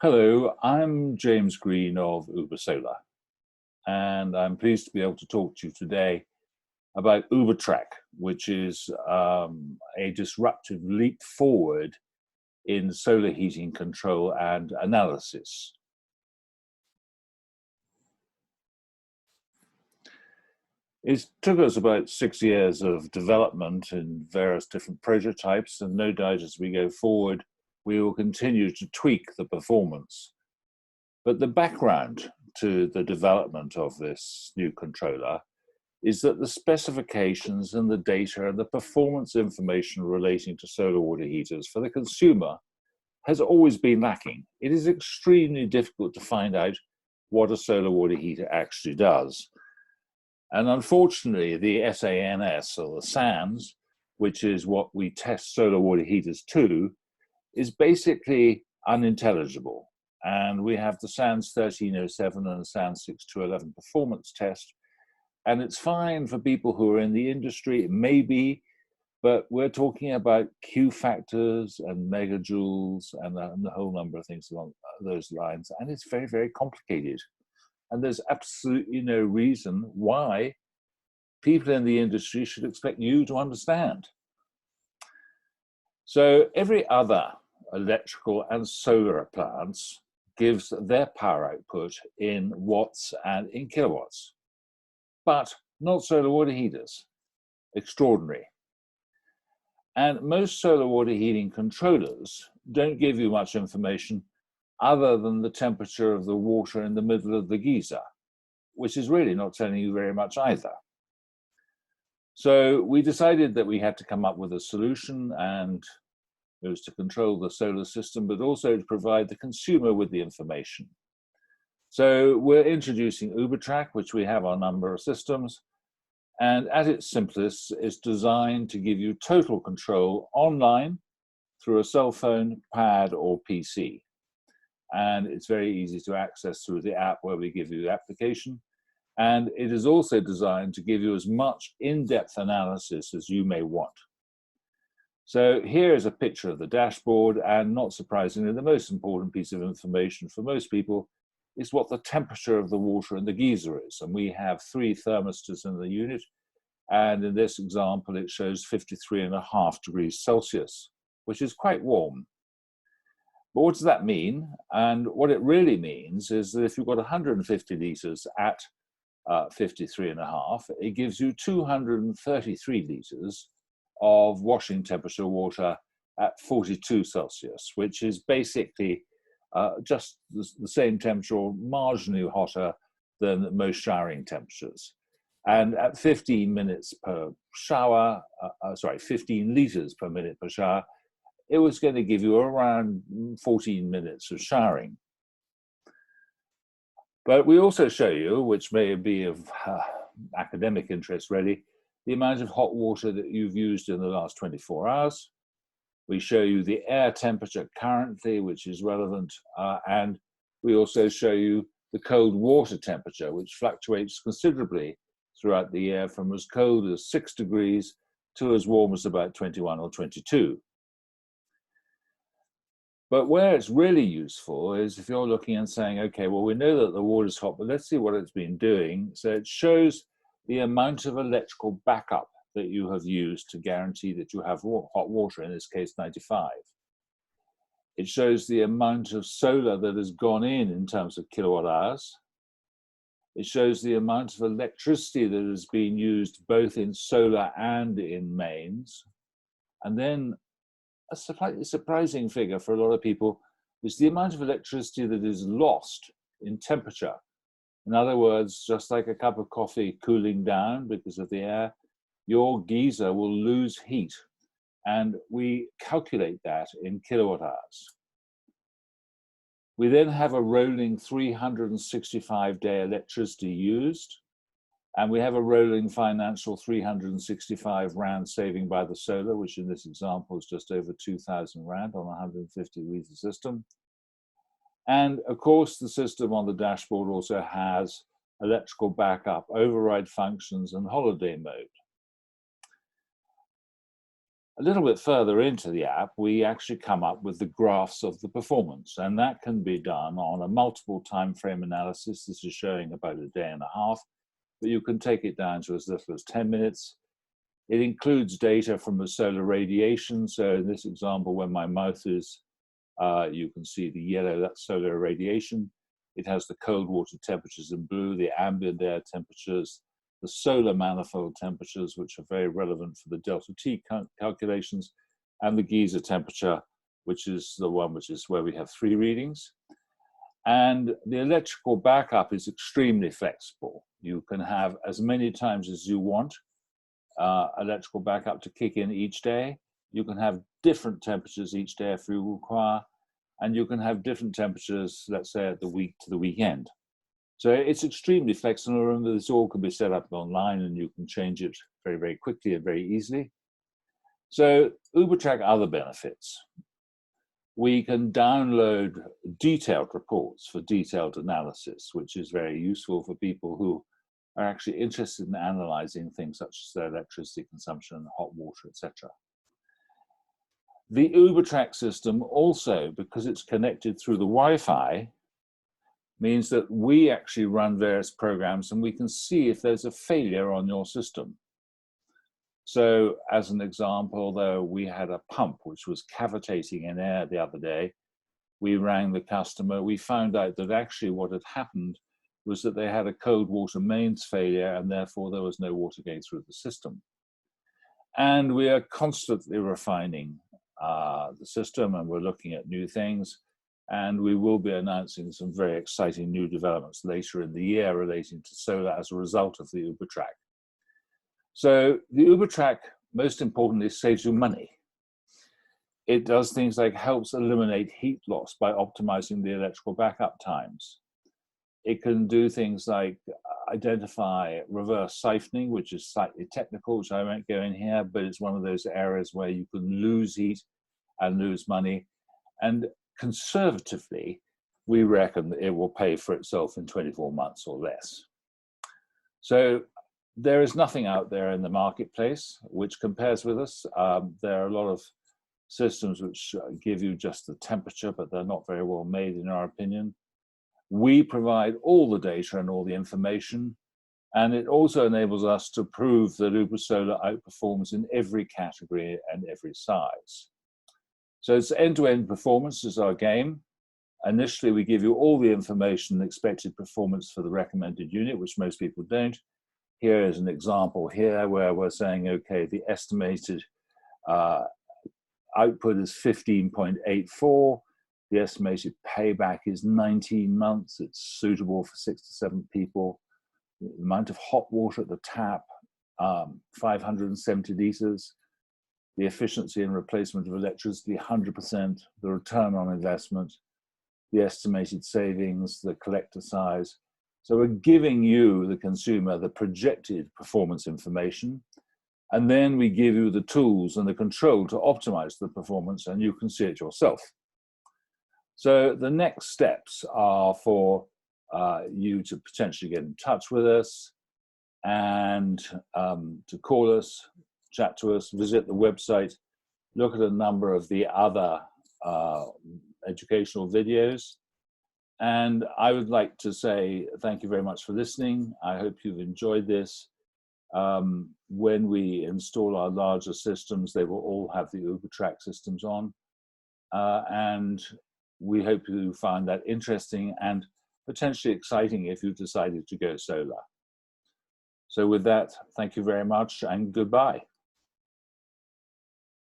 Hello, I'm James Green of Uber Solar, and I'm pleased to be able to talk to you today about Ubertrac, which is a disruptive leap forward in solar heating control and analysis. It took us about 6 years of development in various different prototypes, and no doubt as we go forward, we will continue to tweak the performance. But the background to the development of this new controller is that the specifications and the data and the performance information relating to solar water heaters for the consumer has always been lacking. It is extremely difficult to find out what a solar water heater actually does. And unfortunately, the SANS, or the SANS, which is what we test solar water heaters to, is basically unintelligible. And we have the SANS 1307 and the SANS 6211 performance test. And it's fine for people who are in the industry, maybe, but we're talking about Q factors and megajoules and a whole number of things along those lines. And it's very, very complicated. And there's absolutely no reason why people in the industry should expect you to understand. So every other electrical and solar appliance gives their power output in watts and in kilowatts, but not solar water heaters. Extraordinary. And most solar water heating controllers don't give you much information other than the temperature of the water in the middle of the geyser, which is really not telling you very much either. So we decided that we had to come up with a solution, and it was to control the solar system, but also to provide the consumer with the information. So we're introducing Ubertrac, which we have on a number of systems, and at its simplest, it's designed to give you total control online through a cell phone, pad, or PC. And it's very easy to access through the app where we give you the application. And it is also designed to give you as much in-depth analysis as you may want. So here is a picture of the dashboard, and not surprisingly, the most important piece of information for most people is what the temperature of the water in the geyser is. And we have 3 thermistors in the unit, and in this example, it shows 53.5 degrees Celsius, which is quite warm. But what does that mean? And what it really means is that if you've got 150 litres at 53.5, it gives you 233 litres of washing temperature water at 42 Celsius, which is basically just the same temperature or marginally hotter than most showering temperatures. And at 15 minutes per shower, 15 litres per minute per shower, it was going to give you around 14 minutes of showering. But we also show you, which may be of academic interest really, the amount of hot water that you've used in the last 24 hours. We show you the air temperature currently, which is relevant, and we also show you the cold water temperature, which fluctuates considerably throughout the year from as cold as 6 degrees to as warm as about 21 or 22. But where it's really useful is if you're looking and saying, okay, well, we know that the water's hot, but let's see what it's been doing. So it shows the amount of electrical backup that you have used to guarantee that you have hot water, in this case 95. It shows the amount of solar that has gone in terms of kilowatt hours. It shows the amount of electricity that has been used both in solar and in mains. And then a slightly surprising figure for a lot of people is the amount of electricity that is lost in temperature. In other words, just like a cup of coffee cooling down because of the air, your geyser will lose heat. And we calculate that in kilowatt hours. We then have a rolling 365-day electricity used, and we have a rolling financial 365 Rand saving by the solar, which in this example is just over 2,000 Rand on a 150 litre system. And of course, the system on the dashboard also has electrical backup, override functions, and holiday mode. A little bit further into the app, we actually come up with the graphs of the performance, and that can be done on a multiple time frame analysis. This is showing about a day and a half, but you can take it down to as little as 10 minutes. It includes data from the solar radiation. So in this example, when my mouth is, you can see the yellow, that's solar radiation. It has the cold water temperatures in blue, the ambient air temperatures, the solar manifold temperatures, which are very relevant for the delta T calculations, and the geyser temperature, which is the one which is where we have 3 readings. And the electrical backup is extremely flexible. You can have as many times as you want electrical backup to kick in each day. You can have different temperatures each day if you require, and you can have different temperatures, let's say, at the week to the weekend. So it's extremely flexible, and this all can be set up online, and you can change it very, very quickly and very easily. So Ubertrac other benefits. We can download detailed reports for detailed analysis, which is very useful for people who are actually interested in analyzing things such as their electricity consumption, hot water, etc. The Ubertrac system also, because it's connected through the Wi-Fi, means that we actually run various programs and we can see if there's a failure on your system. So as an example, though, we had a pump which was cavitating in air the other day. We rang the customer. We found out that actually what had happened was that they had a cold water mains failure, and therefore there was no water going through the system. And we are constantly refining the system, and we're looking at new things. And we will be announcing some very exciting new developments later in the year relating to solar as a result of the Ubertrac. So the Ubertrac, most importantly, saves you money. It does things like helps eliminate heat loss by optimizing the electrical backup times. It can do things like identify reverse siphoning, which is slightly technical, which I won't go in here, but it's one of those areas where you can lose heat and lose money. And conservatively, we reckon that it will pay for itself in 24 months or less. So there is nothing out there in the marketplace which compares with us. There are a lot of systems which give you just the temperature, but they're not very well made in our opinion. We provide all the data and all the information, and it also enables us to prove that UberSolar outperforms in every category and every size. So it's end-to-end performance is our game. Initially, we give you all the information and expected performance for the recommended unit, which most people don't. Here is an example here where we're saying, okay, the estimated output is 15.84. The estimated payback is 19 months. It's suitable for 6 to 7 people. The amount of hot water at the tap, 570 liters. The efficiency and replacement of electricity, 100%. The return on investment, the estimated savings, the collector size. So we're giving you, the consumer, the projected performance information, and then we give you the tools and the control to optimize the performance, and you can see it yourself. So the next steps are for you to potentially get in touch with us and to call us, chat to us, visit the website, look at a number of the other educational videos. And I would like to say thank you very much for listening. I hope you've enjoyed this. When we install our larger systems, they will all have the Ubertrac systems on. And we hope you find that interesting and potentially exciting if you decided to go solar. So with that, thank you very much and goodbye.